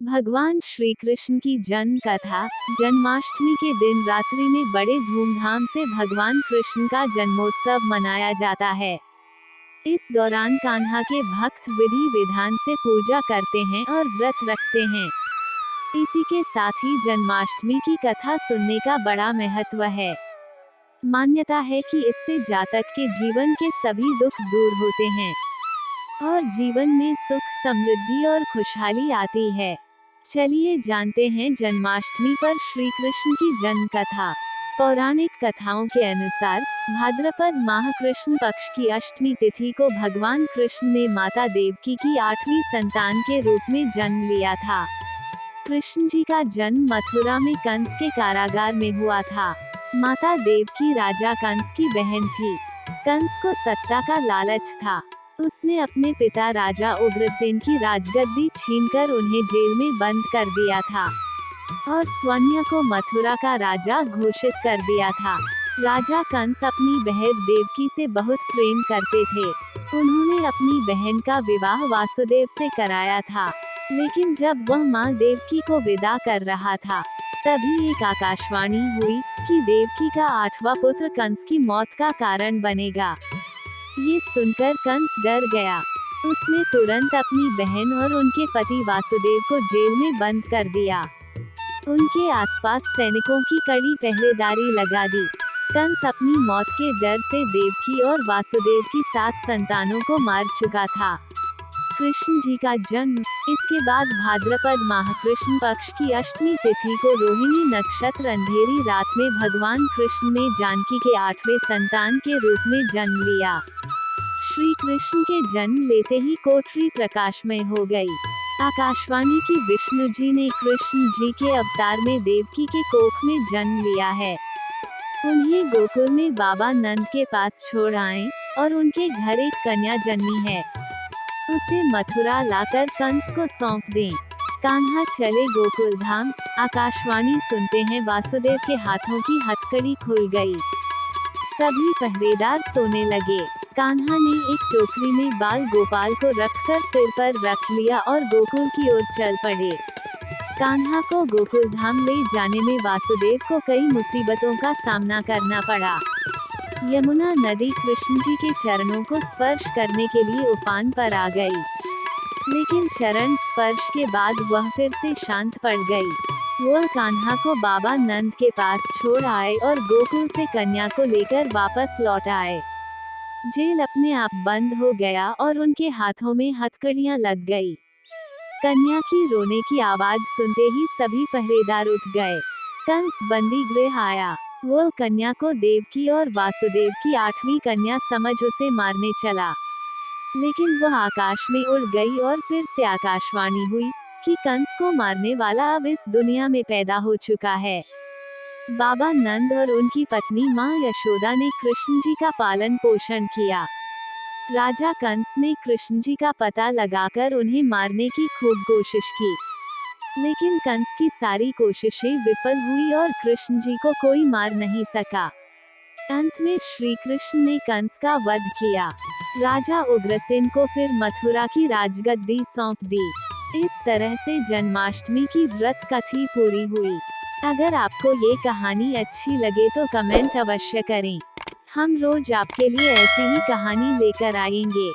भगवान श्री कृष्ण की जन्म कथा। जन्माष्टमी के दिन रात्रि में बड़े धूमधाम से भगवान कृष्ण का जन्मोत्सव मनाया जाता है। इस दौरान कान्हा के भक्त विधि विधान से पूजा करते हैं और व्रत रखते हैं। इसी के साथ ही जन्माष्टमी की कथा सुनने का बड़ा महत्व है। मान्यता है कि इससे जातक के जीवन के सभी दुख दूर होते हैं और जीवन में सुख, समृद्धि और खुशहाली आती है। चलिए जानते हैं जन्माष्टमी पर श्री कृष्ण की जन्म कथा। पौराणिक कथाओं के अनुसार भाद्रपद माह कृष्ण पक्ष की अष्टमी तिथि को भगवान कृष्ण ने माता देवकी की 8वीं संतान के रूप में जन्म लिया था। कृष्ण जी का जन्म मथुरा में कंस के कारागार में हुआ था। माता देवकी राजा कंस की बहन थी। कंस को सत्ता का लालच था। उसने अपने पिता राजा उग्रसेन की राजगद्दी छीनकर उन्हें जेल में बंद कर दिया था और स्वन्य को मथुरा का राजा घोषित कर दिया था। राजा कंस अपनी बहन देवकी से बहुत प्रेम करते थे। उन्होंने अपनी बहन का विवाह वासुदेव से कराया था, लेकिन जब वह मां देवकी को विदा कर रहा था, तभी एक आकाशवाणी हुई कि देवकी का 8वां पुत्र कंस की मौत का कारण बनेगा। ये सुनकर कंस डर गया। उसने तुरंत अपनी बहन और उनके पति वासुदेव को जेल में बंद कर दिया। उनके आसपास सैनिकों की कड़ी पहरेदारी लगा दी। कंस अपनी मौत के डर से देवकी और वासुदेव की 7 संतानों को मार चुका था। कृष्ण जी का जन्म। इसके बाद भाद्रपद माह कृष्ण पक्ष की अष्टमी तिथि को रोहिणी नक्षत्र अंधेरी रात में भगवान कृष्ण ने जानकी के 8वें संतान के रूप में जन्म लिया। श्री कृष्ण के जन्म लेते ही कोठरी प्रकाशमय हो गई। आकाशवाणी की विष्णु जी ने कृष्ण जी के अवतार में देवकी के कोख में जन्म लिया है। उन्हें गोकुल में बाबा नंद के पास छोड़ आए और उनके घर एक कन्या जन्मी है। उसे मथुरा लाकर कंस को सौंप दें। कान्हा चले गोकुल धाम। आकाशवाणी सुनते हैं वासुदेव के हाथों की हथकड़ी खुल गई। सभी पहरेदार सोने लगे। कान्हा ने एक टोकरी में बाल गोपाल को रखकर सिर पर रख लिया और गोकुल की ओर चल पड़े। कान्हा को गोकुल धाम ले जाने में वासुदेव को कई मुसीबतों का सामना करना पड़ा। यमुना नदी कृष्ण जी के चरणों को स्पर्श करने के लिए उफान पर आ गई, लेकिन चरण स्पर्श के बाद वह फिर से शांत पड़ गई। वह कान्हा को बाबा नंद के पास छोड़ आए और गोकुल से कन्या को लेकर वापस लौट आए। जेल अपने आप बंद हो गया और उनके हाथों में हथकड़ियां लग गई। कन्या की रोने की आवाज सुनते ही सभी पहरेदार उठ गए। कंस बंदी गृह आया। वह कन्या को देवकी और वासुदेव की 8वीं कन्या समझ उसे मारने चला, लेकिन वह आकाश में उड़ गई और फिर से आकाशवाणी हुई कि कंस को मारने वाला अब इस दुनिया में पैदा हो चुका है। बाबा नंद और उनकी पत्नी मां यशोदा ने कृष्ण जी का पालन पोषण किया। राजा कंस ने कृष्ण जी का पता लगाकर उन्हें मारने की खूब कोशिश की, लेकिन कंस की सारी कोशिशें विफल हुई और कृष्ण जी को कोई मार नहीं सका। अंत में श्री कृष्ण ने कंस का वध किया। राजा उग्रसेन को फिर मथुरा की राजगद्दी सौंप दी। इस तरह से जन्माष्टमी की व्रत कथा पूरी हुई। अगर आपको ये कहानी अच्छी लगे तो कमेंट अवश्य करें। हम रोज आपके लिए ऐसी ही कहानी लेकर आएंगे।